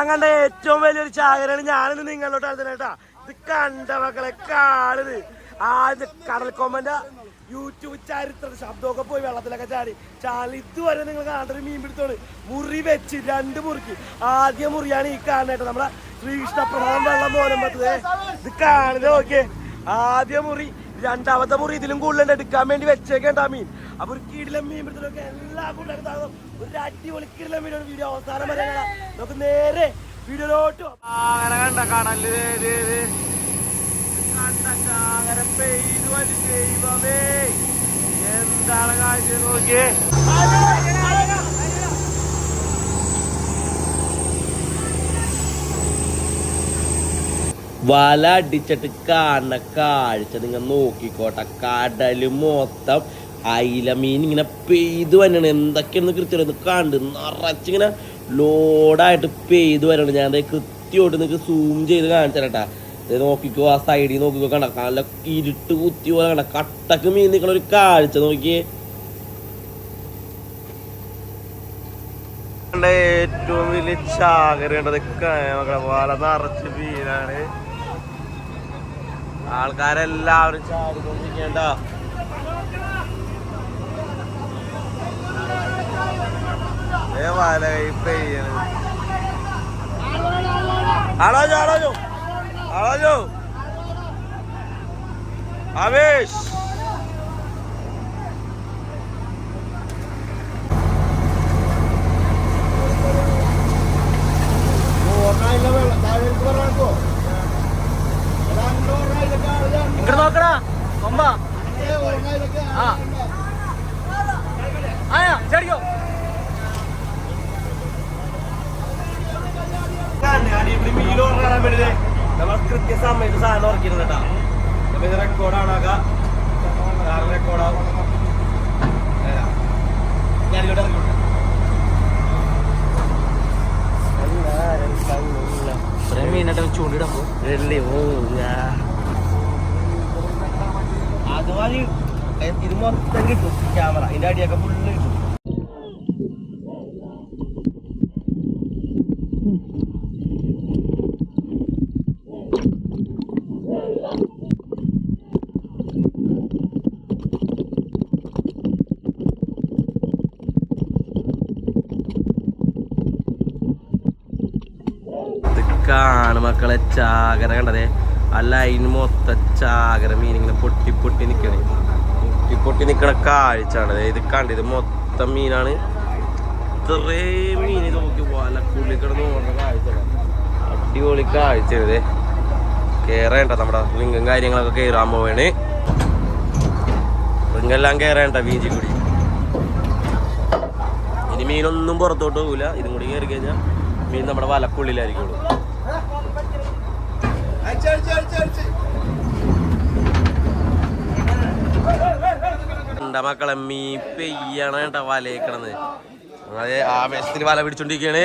കണ്ട ഏറ്റവും വലിയൊരു ചാകരയാണ് ഞാനിന്ന് നിങ്ങളോട്ട് അടുത്തേട്ടാ. ഇത് കണ്ട മക്കളെ കാളിത് ആദ്യം കടൽക്കൊമ്പന്റെ യൂട്യൂബ് ചരിത്ര ശബ്ദമൊക്കെ പോയി വെള്ളത്തിലൊക്കെ ചാടി ഇതുവരെ നിങ്ങൾ കാണേണ്ട മീൻ പിടുത്തോണ്. മുറി വെച്ച് 2 മുറിക്ക് ആദ്യ മുറിയാണ് ഈ കാണേട്ട നമ്മുടെ ശ്രീകൃഷ്ണ പ്രധാനം വെള്ളം പോലും പറ്റത്. ഇത് കാണുന്നത് നോക്കിയേ, ആദ്യ മുറി, 2ാമത്തെ മുറി ഇതിലും കൂടുതൽ എടുക്കാൻ വേണ്ടി വെച്ചേക്കേണ്ട മീൻ. അപ്പൊ ഒരു കീടിലെ മീൻ പിടുത്തലൊക്കെ എല്ലാ കൂട്ടുകാരും ഒരു അടിപൊളി കിടിലൻ വീഡിയോ. വീഡിയോ അവസാനം വരെ നമുക്ക് നേരെ വീഡിയോയിലോട്ട് അങ്ങനെ കണ്ട കടല് കണ്ട ചാകര പെയ്തു ദൈവമേ, എന്താണ് കാഴ്ച നോക്കിയേ. വല അടിച്ചിട്ട് കാണുന്ന കാഴ്ച നിങ്ങൾ നോക്കിക്കോട്ടെ. കടല് മൊത്തം അയില മീൻ ഇങ്ങനെ പെയ്തു വരണം. എന്തൊക്കെയാണെന്ന് കൃത്യമായിട്ട് കണ്ട് നിറച്ചിങ്ങനെ ലോഡായിട്ട് പെയ്തു വരണം. ഞാൻ കൃത്യമായിട്ട് നിങ്ങൾക്ക് സൂം ചെയ്ത് കാണിച്ചു തരട്ടാ. ഇത് നോക്കിക്കോ, ആ സൈഡിൽ നോക്കിക്കോ, കണ്ട നല്ല ഇരുട്ട് കുത്തി പോലെ കണ്ട കട്ടക്ക് മീൻ നിൽക്കണ ഒരു കാഴ്ച നോക്കിയേ. ഏറ്റവും വലിയ ചാകരേണ്ടത് വല നിറച്ച് മീനാണ്. ആൾക്കാരെല്ലാവരും ചാടിക്കൊണ്ടിരിക്കേണ്ട. വല പെയ്യണത്. ഹലോ ആവേശ്, ഇങ്ങോട്ട് നോക്കടാ കൊമ്പ. ചടിക്കോ മീൻ ഓർക്കാൻ വേണ്ടി നമ്മൾ കൃത്യസമയത്ത് സാധനം ഉറക്കിയിരുന്നു കേട്ടാ. അപ്പൊ ഇത് റെക്കോർഡാണാക്ക, റെക്കോർഡാവും. ഞാനിങ്ങോട്ട് ഇറങ്ങി മീനായിട്ട് ചൂണ്ടിടപ്പോ അതുമാതിരി ഇത് മൊത്തം കിട്ടും. ക്യാമറ ഇതിന്റെ അടിയൊക്കെ ഫുള്ള് കിട്ടും. കാണു മക്കളെ ചാകര കണ്ടതേ. അല്ല അതിന് മൊത്തം ചാകര മീൻ ഇങ്ങനെ പൊട്ടി പൊട്ടി നിക്കണ കാഴ്ചയാണ് ഇത് കണ്ടത്. മൊത്തം മീനാണ്, ഇത്രയും മീൻ നോക്കി വലക്കുള്ളി കിടന്ന് ഓടുന്ന കാഴ്ച. അടിപൊളി കാഴ്ച. ഇത് കേറേണ്ട നമ്മുടെ റിങ്ങും കാര്യങ്ങളൊക്കെ കയറാൻ പോവാണ്. റിങ്ങെല്ലാം കയറേണ്ട ബീച്ചിൽ കൂടി. ഇനി മീനൊന്നും പുറത്തോട്ട് പോകില്ല. ഇതും കൂടി കയറി കഴിഞ്ഞാൽ മീൻ നമ്മുടെ വലക്കുള്ളിലായിരിക്കുള്ളൂ. എന്താ മക്കളെ മീൻ പെയ്യണ കേട്ട വലയേക്കണത്. അതെ ആവേശത്തിൽ വല പിടിച്ചോണ്ടിരിക്കണ്.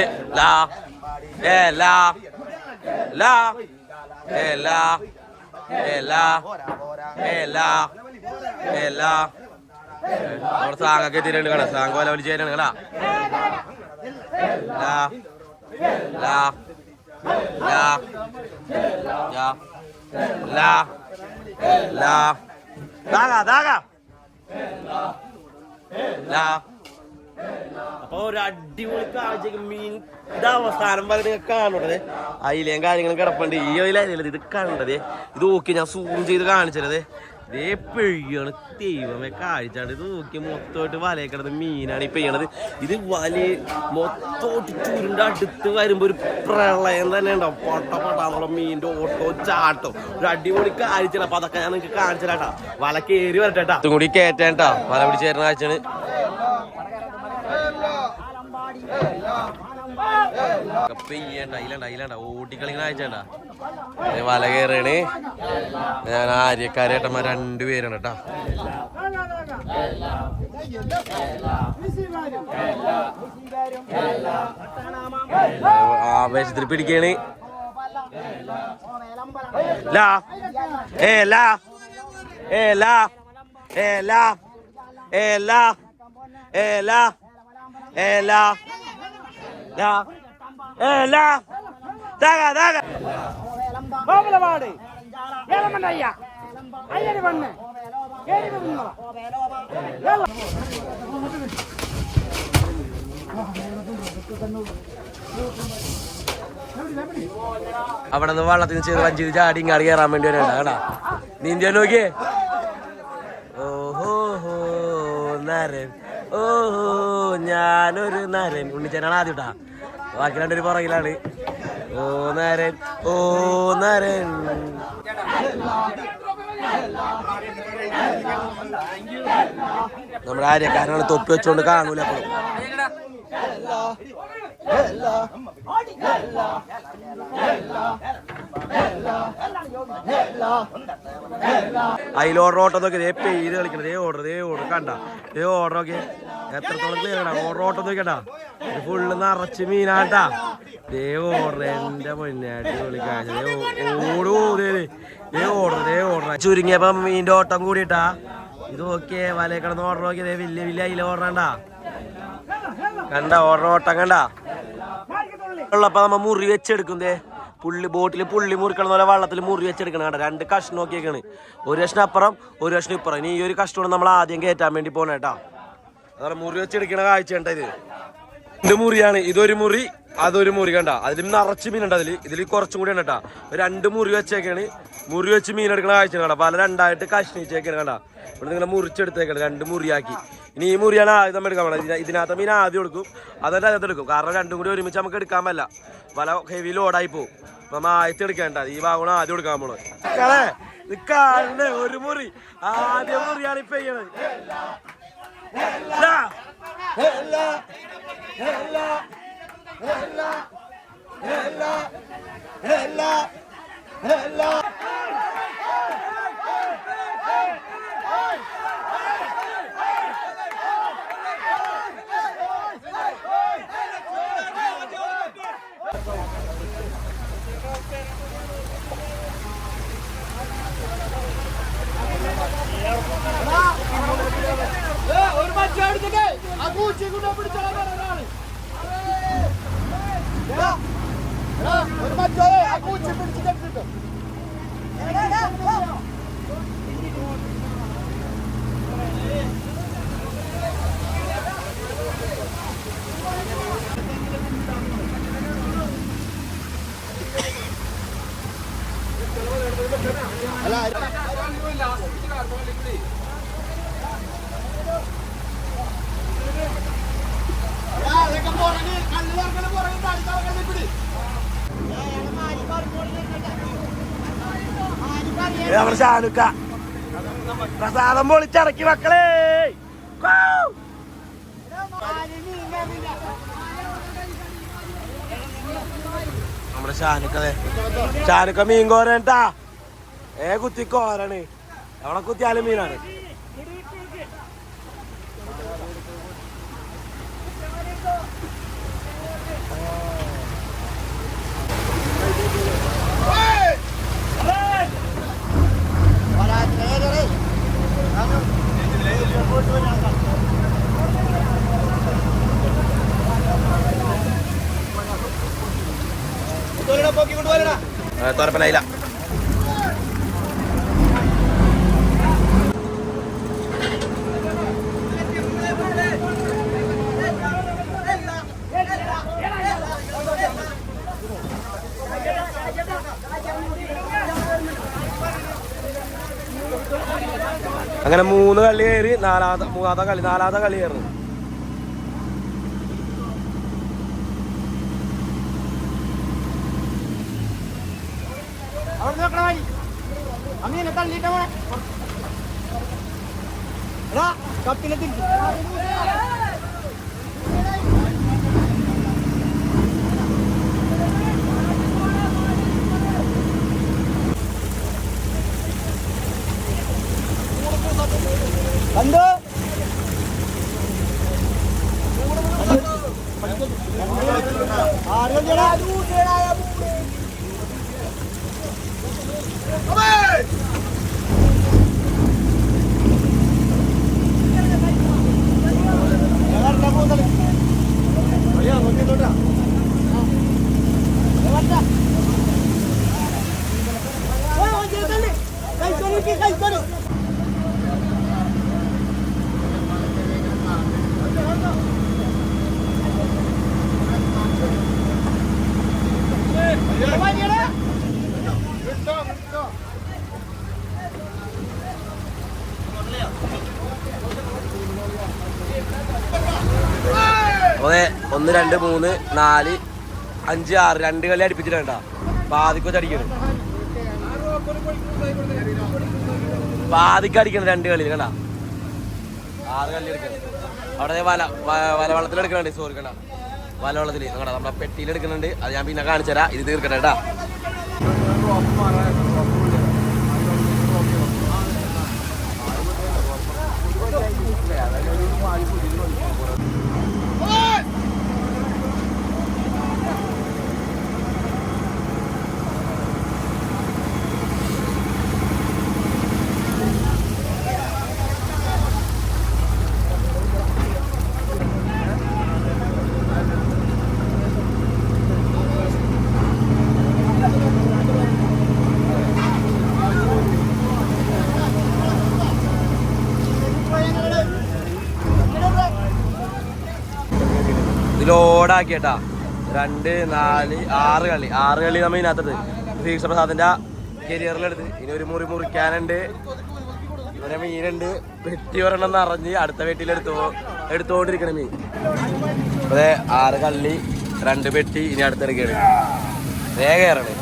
നമ്മുടെ സാങ്ങൊക്കെ എത്തിയിട്ടുണ്ട്. കാണാം സാങ് വല വലിച്ചേരാണ് കേട്ടാ. അപ്പൊ ഒരു അടിപൊളി കാഴ്ചക്ക് മീൻ ഇത് അവസാനം വരെ നിങ്ങൾ കാണുന്നത്. അയിലേം കാര്യങ്ങളും കിടപ്പുണ്ട്. ഈ അയിലല്ല ഇത് കണ്ടത്. ഇത് നോക്കി ഞാൻ സൂം ചെയ്ത് കാണിച്ചത്. ഇതേ പെയ്യാണ് ദൈവമേ കാഴ്ചയാണ്. ഇത് നോക്കി മൊത്തമായിട്ട് വലയെ കിടന്ന് മീനാണ് ഈ പെയ്യണത്. ഇത് വലിയ മൊത്തമായിട്ട് ചുരുണ്ട അടുത്ത് വരുമ്പോ ഒരു പ്രളയം തന്നെ ഉണ്ടാവും. പൊട്ടാന്നുള്ള മീനിന്റെ ഓട്ടോ ചാട്ടോ ഒരു അടിപൊളി കാഴ്ചയാണ്. അപ്പൊ അതൊക്കെ ഞാൻ നിങ്ങൾക്ക് കാണിച്ചാട്ടാ. വല കയറി വരട്ടെട്ടാ. ഇതും കൂടി കയറ്റാട്ടാ. വല പിടിച്ച് തരുന്ന കാഴ്ചയാണ്. അയിലണ്ട ഓട്ടിക്കളിങ്ങനെ അയച്ചേണ്ട വല കയറാണ്. ഞാൻ ആര്യക്കാരേട്ടന്മാർ രണ്ടുപേരാണ് കേട്ടാ. ആവേശത്തിൽ പിടിക്കാണ്. ലാ ഏ ലാ ഏ ലാ ഏ ലാ ഏ ലാ ഏ ലാ ഏ ലാ ലാ ഏ ലാ ദാഗ ദാഗ കോമലപാട് ഏലമണ്ണയ്യ അയ്യടി വണ്ണ് കേറി വരുന്നു. അവിടെ നിന്ന് വള്ളത്തിന് ചെയ്ത് വഞ്ചി ചാടി ഇങ്ങാടി കയറാൻ വേണ്ടി വരണ്ട കേട്ടാ. നീന്തിയാ നോക്കിയേ. ഓഹോ ഹോ നരൻ ഓഹോ ഞാനൊരു നരൻ. ഉണ്ണിച്ചനാണ് ആദ്യം ഇട്ടാ. ബാക്കി രണ്ടൊരു പുറകിലാണ്. ഓ നരൻ ഓ നരൻ. നമ്മുടെ ആര്യക്കാരനാണ് തൊപ്പി വെച്ചോണ്ട് കാണൂല അപ്പോഴും. അതിലോർഡർ ഓട്ടം നോക്കി പെയ്ത് കളിക്കണം. ദേ ഓർഡർ കണ്ട ദേ ഓർഡർ നോക്കി എത്രത്തോളം ക്ലിയർ ഓർഡർ ഓട്ടം നോക്കണ്ട. ഫുള്ള് നിറച്ച് മീനാട്ടാ. ദേ ഓർഡർ എന്റെ മുന്നായിട്ട് വിളിക്കാഴ്ച ഓർഡർ ചുരുങ്ങിയപ്പോ മീൻ്റെ ഓട്ടം കൂടിയിട്ടാ. ഇത് നോക്കിയേ വലയെ കിടന്ന് ഓർഡർ നോക്കിയതേ വലിയ വലിയ അതിലെ ഓർഡർ കണ്ട ഓർഡർ ഓട്ടം കണ്ട. ഉള്ളപ്പോ നമ്മ മുറി വെച്ചെടുക്കുന്നേ. ബോട്ടിൽ പുള്ളി മുറിക്കണ പോലെ വള്ളത്തിൽ മുറി വെച്ചെടുക്കണം. കണ്ട രണ്ട് കഷ്ണം നോക്കിയേക്കാണ്. ഒരു കഷ്ണം അപ്പുറം ഒരു കഷ്ണം ഇപ്പുറം. ഇനി ഈ ഒരു കഷ്ണമാണ് നമ്മൾ ആദ്യം കയറ്റാൻ വേണ്ടി പോണേട്ടാ. അതാണ് മുറി വെച്ചെടുക്കണ കാഴ്ച കണ്ട. ഇത് മുറിയാണ്. ഇതൊരു മുറി അതൊരു മുറി കണ്ട. അതിൽ നിറച്ച് മീനുണ്ട്. ഇതിൽ കുറച്ചും കൂടി ഉണ്ട് കേട്ടാ. രണ്ട് മുറി വെച്ചേക്കാണ്. മുറി വെച്ച് മീൻ എടുക്കണ കാഴ്ച കണ്ട. പല രണ്ടായിട്ട് കഷ്ണിച്ചേക്കാണ് കണ്ട. ഇവിടെ നിങ്ങളെ മുറിച്ചെടുത്തേക്കാണ്. രണ്ട് മുറിയാക്കി. ഇനി ഈ മുറിയാണ് ആദ്യം നമ്മൾ എടുക്കാൻ പറ്റില്ല. ഇതിനകത്ത് മീൻ ആദ്യം എടുക്കും അതല്ല അതിനകത്ത് എടുക്കും. കാരണം രണ്ടും കൂടി ഒരുമിച്ച് നമുക്ക് എടുക്കാൻ പറ്റില്ല. പല ഹെവി ലോഡായി പോകും. നമ്മ ആദ്യത്തെ എടുക്കേണ്ട ഈ ഭാഗമാണ് ആദ്യം എടുക്കാൻ പോണത്. ഒരു മുറി ആദ്യം മുറിയാണ് ഇപ്പൊ ചെയ്യണത്. ഒരു മച്ചാടുത്തേ ആ കൂച്ചി കൂടെ പിടിച്ചാണ് ഒരു മച്ചോ ആ കൂച്ചി പിടിച്ചിട്ട് നമ്മുടെ ഷാനുക്ക പ്രസാദം പൊളിച്ചിറക്കി മക്കളെ. നമ്മുടെ ഷാനുക്ക മീൻ കോരട്ടാ. കുത്തിക്കോരാണ്. അവിടെ കുത്തിയാലും മീനാണ്. തുറപ്പനായില്ല. അങ്ങനെ 3 കളി കയറി. നാലാമത്തെ കളി കയറുന്നു. അങ്ങനെ തള്ളിട്ട കപ്പിനെ തിരിച്ചു അതെ 1 2 3 4 5 6 2 കളി അടുപ്പിച്ചിട്ടാ പാതിക്കൊച്ച് അടിക്കണം പാതിക്കടിക്കണം 2 കളി കണ്ട 6 കളി എടുക്കണം അവിടെ വലവെള്ളത്തിൽ എടുക്കണുണ്ട് സോറി കണ്ട വലവെള്ളത്തിൽ കണ്ട നമ്മളെ പെട്ടിയിൽ എടുക്കുന്നുണ്ട് അത് ഞാൻ പിന്നെ കാണിച്ചു തരാം ഇത് തീർക്കട്ടെ കേട്ടാ ഇതിലോടാക്കിയേട്ടാ 2 4 6 കളി 6 കളി നമ്മൾ ഇതിനകത്തത് ശ്രീകൃഷ്ണ പ്രസാദിന്റെ കരിയറിലെടുത്ത് ഇനി ഒരു മുറി മുറിക്കാനുണ്ട് ഇവരെ മീനുണ്ട് പെട്ടി ഒരെണ്ണം നിറഞ്ഞ് അടുത്ത പെട്ടിയിൽ എടുത്തോണ്ടിരിക്കണ മീൻ അതെ 6 കള്ളി 2 പെട്ടി ഇനി അടുത്തെടുക്കുകയാണ് വേഗേറാണ്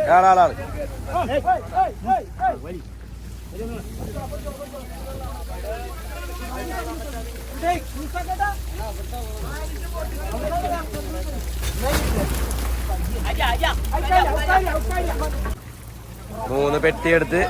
ആളാളാള് മൂന്ന് പെട്ടിയെടുത്ത്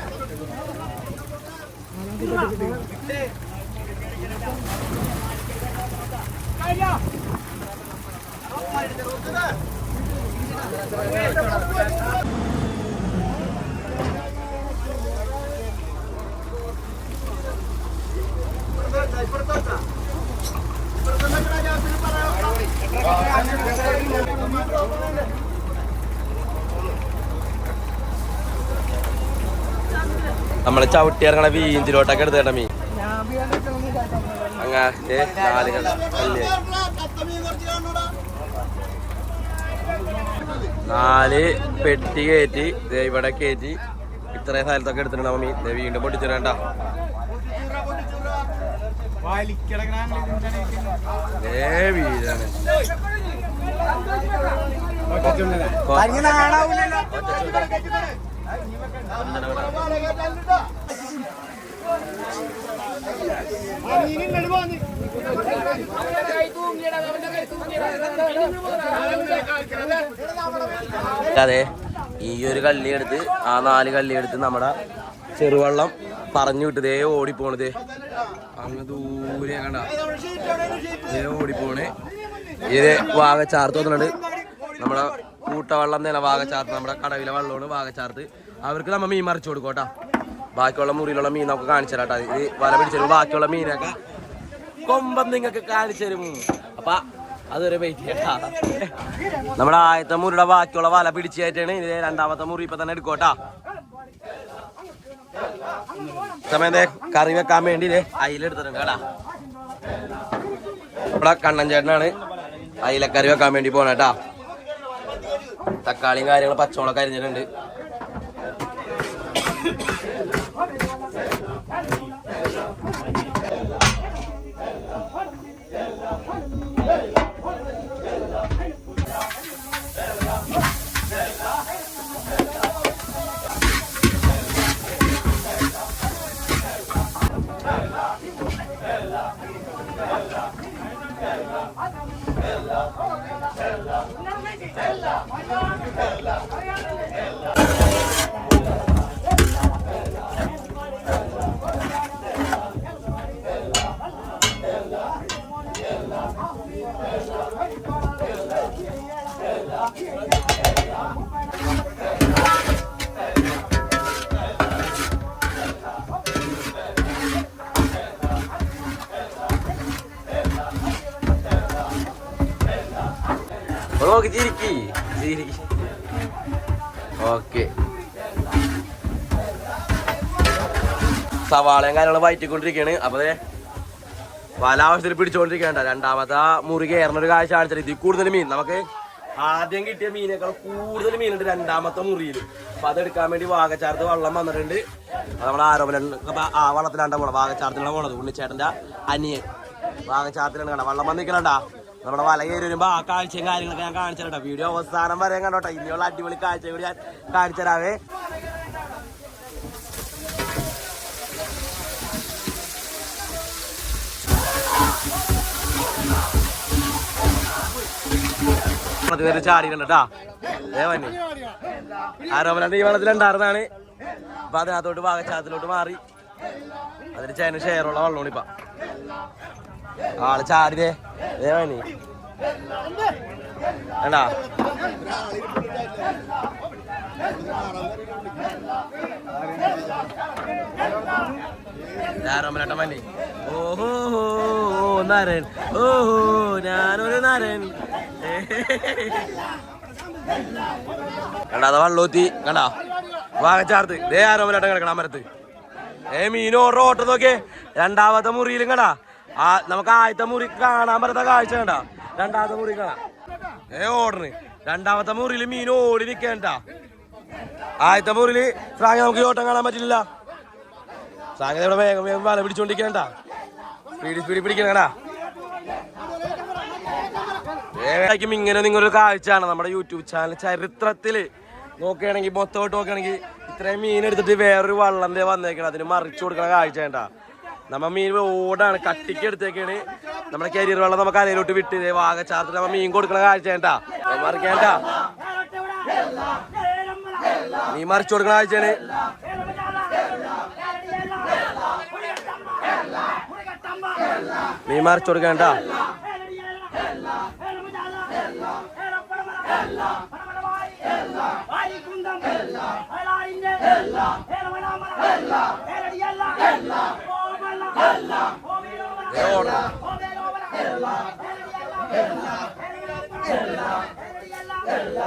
നമ്മള് ചവിട്ടി ഇറങ്ങണ വീഞ്ചിലോട്ടൊക്കെ എടുത്തേട്ട മീൻ അങ്ങനെ 4 കല്ല് 4 പെട്ടി കയറ്റി ഇവിടെ കയറ്റി ഇത്രയും സ്ഥലത്തൊക്കെ എടുത്തിട്ടുണ്ടാവും മീൻ വീണ്ടും പൊട്ടിച്ചിടണ്ട വീടാണ് അതെ ഈ ഒരു കള്ളി എടുത്ത് ആ 4 കള്ളി എടുത്ത് നമ്മുടെ ചെറുവള്ളം പറഞ്ഞു വിട്ടതേ ഓടിപ്പോണതേ അങ്ങ് ദൂരെ കണ്ട ഓടിപ്പോണേ ഇത് വാഗച്ചാർത്ത് തോന്നുന്നുണ്ട് നമ്മുടെ കൂട്ടവെള്ളം തന്നെ വാഗച്ചാർത്ത് നമ്മുടെ കടവിലെ വെള്ളമാണ് വാഗച്ചാർത്ത് അവർക്ക് നമ്മൾ മീൻ മറിച്ചു കൊടുക്കോട്ടാ ബാക്കിയുള്ള മുറിയിലുള്ള മീൻ നമുക്ക് കാണിച്ചു തരാട്ടാ ഇത് വല പിടിച്ചു ബാക്കിയുള്ള മീനൊക്കെ കൊമ്പം നിങ്ങൾക്ക് കാണിച്ചു തരും അപ്പൊ അതൊരു വെയിറ്റ് ചെയ്യട്ടാ നമ്മുടെ ആദ്യത്തെ മുറിയുടെ ബാക്കിയുള്ള വല പിടിച്ചു കയറ്റാണ് ഇത് രണ്ടാമത്തെ മുറി ഇപ്പൊ തന്നെ എടുക്കോട്ടാ സമയത്തെ കറി വെക്കാൻ വേണ്ടി അയിലെടുത്തിട്ടുണ്ട് കേട്ടാ ഇവിടെ കണ്ണൻ ചേട്ടനാണ് അയിലക്കറി വെക്കാൻ വേണ്ടി പോണേട്ടാ തക്കാളിയും കാര്യങ്ങളും പച്ചമുളക് അരിഞ്ഞിട്ടുണ്ട് നോക്കി ചിരിക്കി ഓക്കെ. സവാളയും കാര്യങ്ങളും വയറ്റിക്കൊണ്ടിരിക്കുകയാണ്. അപ്പൊ പല ആവശ്യത്തിൽ പിടിച്ചോണ്ടിരിക്കണ്ട. രണ്ടാമത്തെ മുറി കയറുന്ന ഒരു കാഴ്ച കാണിച്ചാൽ ഇതിൽ കൂടുതൽ മീൻ നമുക്ക് ആദ്യം കിട്ടിയ മീനേക്കാൾ കൂടുതൽ മീനുണ്ട് രണ്ടാമത്തെ മുറിയിൽ. അപ്പൊ അതെടുക്കാൻ വേണ്ടി വാഗച്ചാർത്ത് വെള്ളം വന്നിട്ടുണ്ട്. നമ്മുടെ ആരോപണം ആ വള്ളത്തിലാണ്ട പോണത്, വാഗച്ചാർത്തിലാണ് പോണത്. ഉണ്ണിച്ചേട്ടന്റെ അനിയൻ വാഗച്ചാർത്തിലാണ് കണ്ട വെള്ളം വന്നിക്കണണ്ട. നമ്മുടെ വല കയറി വരുമ്പോ ആ കാഴ്ചയും കാര്യങ്ങളൊക്കെ ഞാൻ കാണിച്ചു തരാം. വീഡിയോ അവസാനം വരെ കണ്ടോട്ടെ. ഇനിയുള്ള അടിപൊളി കാഴ്ച കൂടി ഞാൻ കാണിച്ചു തരാവേ. ചാടിക്കണ്ടാ ദേവന് ആരോപണം ഈ വെള്ളത്തിലുണ്ടായിരുന്നാണ്. അപ്പൊ അതിനകത്തോട്ട് വാഗച്ചാത്തിലോട്ട് മാറി. അതിന് ചേന ഷെയറുള്ള വെള്ളമാണ് ഇപ്പൊ ആള് ചാടിയേ ദേവന് വേണ്ടാ. ആരോപണ മന്നെ ഓഹോ നാരൻ ഓഹോ ഞാനൊരു നാരൻ കണ്ടാ. അത് വള്ളൂത്തി കണ്ടാ വാഗച്ചാർത്ത് ദേ ആരോപണ കിടക്കണം അമരത്ത്. മീൻ ഓർഡർ ഓട്ടം നോക്കിയേ. രണ്ടാമത്തെ മുറിയിലും കണ്ടാ നമുക്ക് ആദ്യത്തെ മുറി കാണാൻ പറ്റാത്ത കാഴ്ച കണ്ടാ. രണ്ടാമത്തെ മുറി കാണാം ഓർഡറിന്. രണ്ടാമത്തെ മുറിയിൽ മീൻ ഓടി നിൽക്കണ്ട. ആദ്യത്തെ മുറിയില് ഫ്രാങ്ക് നമുക്ക് ഓട്ടം കാണാൻ പറ്റില്ല. ഫ്രാങ്ക് ഇവിടെ വേഗം വേഗം വല പിടിച്ചോണ്ടിരിക്കണ്ട. സ്പീഡ് പിടിക്കണ. ഇങ്ങനെ നിങ്ങളൊരു കാഴ്ചയാണ് നമ്മുടെ യൂട്യൂബ് ചാനൽ ചരിത്രത്തില് നോക്കുകയാണെങ്കിൽ മൊത്തമായിട്ട് നോക്കുകയാണെങ്കിൽ ഇത്രയും മീൻ എടുത്തിട്ട് വേറൊരു വള്ളന്റെ വന്നേക്കണം. അതിന് മറിച്ചു കൊടുക്കണ കാഴ്ച വേണ്ട. നമ്മ മീൻ ഓടാണ് കട്ടിക്ക് എടുത്തേക്കാണ്. നമ്മുടെ കരിയർ വെള്ളം നമുക്ക് അലയിലോട്ട് വിട്ട് വാഗച്ചാർത്തിട്ട് നമ്മ മീൻ കൊടുക്കണ കാഴ്ച വേണ്ട. മറിക്കേണ്ട മീൻ മറിച്ചു കൊടുക്കണ കാഴ്ചയാണ്. മീൻ മറിച്ചു കൊടുക്കേണ്ട.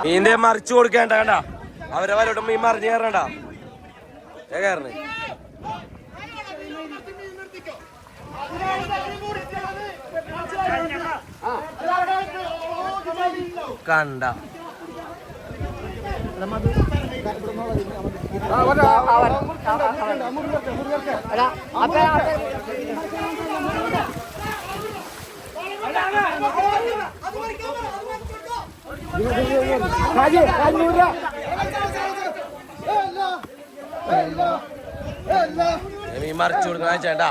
മീന്റെ മറിച്ചു കൊടുക്കേണ്ട കണ്ട. അവരെ വലോട്ടും മീൻ മറിഞ്ഞ് കയറണ്ട. കയറണേ കണ്ട. മീൻ മറിച്ചു കൊടുക്കുന്ന ചേട്ടാ.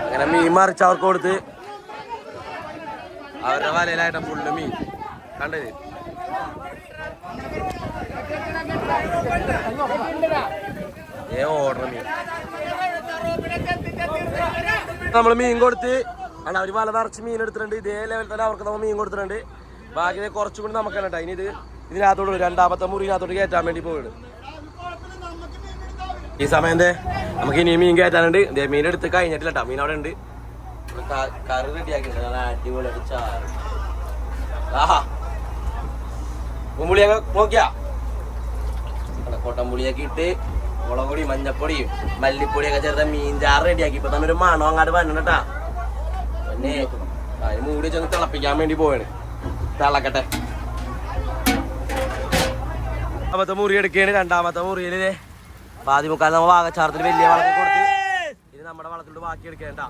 അങ്ങനെ മീൻ മറിച്ച് അവർക്ക് കൊടുത്ത് അവരുടെ വലയിലായിട്ട ഫുള്ള് മീൻ കണ്ടത്. ഓർഡർ മീൻ നമ്മള് മീൻ കൊടുത്ത് അല്ല അവര് വല നിറച്ച് മീൻ എടുത്തിട്ടുണ്ട്. ഇതേ ലെവലിൽ തന്നെ അവർക്ക് നമ്മൾ മീൻ കൊടുത്തിട്ടുണ്ട്. ബാക്കി കുറച്ചും കൂടി നമുക്ക് കേട്ടോ. ഇനി ഇതിനകത്തോട് രണ്ടാമത്തെ മുറിനകത്തോട്ട് കയറ്റാൻ വേണ്ടി പോവുകയാണ്. ഈ സമയം നമുക്ക് ഇനി മീൻ കയറ്റാനുണ്ട്. ഇതേ മീൻ എടുത്ത് കഴിഞ്ഞിട്ടില്ല കേട്ടോ. മീൻ അവിടെ ഉണ്ട്. കറി റെഡിയാക്കിയിട്ടുണ്ട്. നല്ല അടിപൊളിയായിട്ട് ചാറ്. ആഹാ ഉമ്പുളിയൊക്കെ നോക്കിയാ കൊട്ടമ്പുളിയൊക്കെ ഇട്ട് മുളകൊടി മഞ്ഞപ്പൊടിയും മല്ലിപ്പൊടിയൊക്കെ ചേർത്ത മീൻ ചാറ് റെഡിയാക്കി. ഇപ്പൊ തന്നെ ഒരു മണം അങ്ങാട്ട് വന്നിട്ടാ. പിന്നെ അതിന് മൂടി ചെന്ന് തിളപ്പിക്കാൻ വേണ്ടി പോവാണ്. തിളക്കട്ടെ. രണ്ടാമത്തെ മുറി എടുക്കുകയാണ്. രണ്ടാമത്തെ മുറിയില് പാതി മുക്കാൽ നമ്മ വാഗച്ചാർത്തിന് വലിയ വളത്തിൽ കൊടുത്ത് ഇത് നമ്മുടെ വളത്തിലോട്ട് ബാക്കി എടുക്കേണ്ട.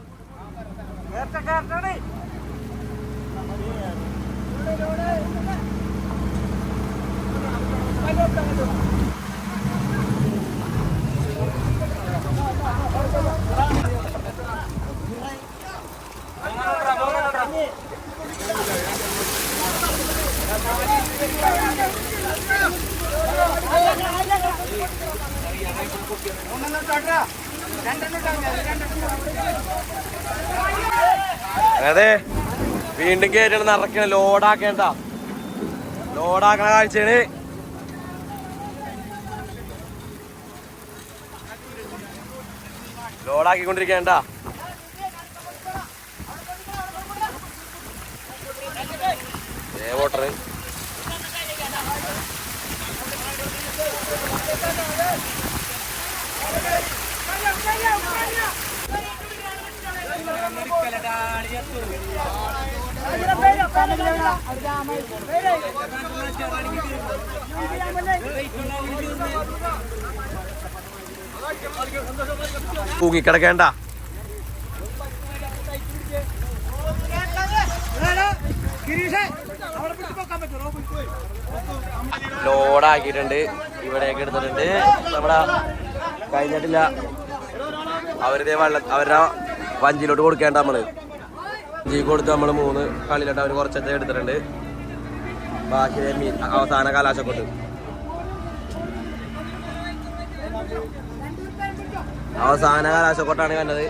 അതെ വീണ്ടും കയറ്റണം നിറയ്ക്കണ ലോഡാക്കേണ്ട ലോഡാക്കണ കാഴ്ചയാണ്. ലോഡാക്കിക്കൊണ്ടിരിക്കേണ്ട വോട്ടർ തൂങ്ങിക്കിടക്കേണ്ട ലോഡാക്കിയിട്ടുണ്ട്. ഇവിടെയൊക്കെ എടുത്തിട്ടുണ്ട്. നമ്മുടെ കഴിഞ്ഞിട്ടില്ല. അവരുടെ അവരുടെ വഞ്ചിയിലോട്ട് കൊടുക്കേണ്ട നമ്മള് വഞ്ചി കൊടുത്ത് നമ്മള് 3 കളിയിലോട്ട് അവര് കുറച്ചൊക്കെ എടുത്തിട്ടുണ്ട്. ബാക്കി അവസാന കലാശക്കൊട്ട് അവസാന കലാശക്കൊട്ടാണ് കണ്ടത്.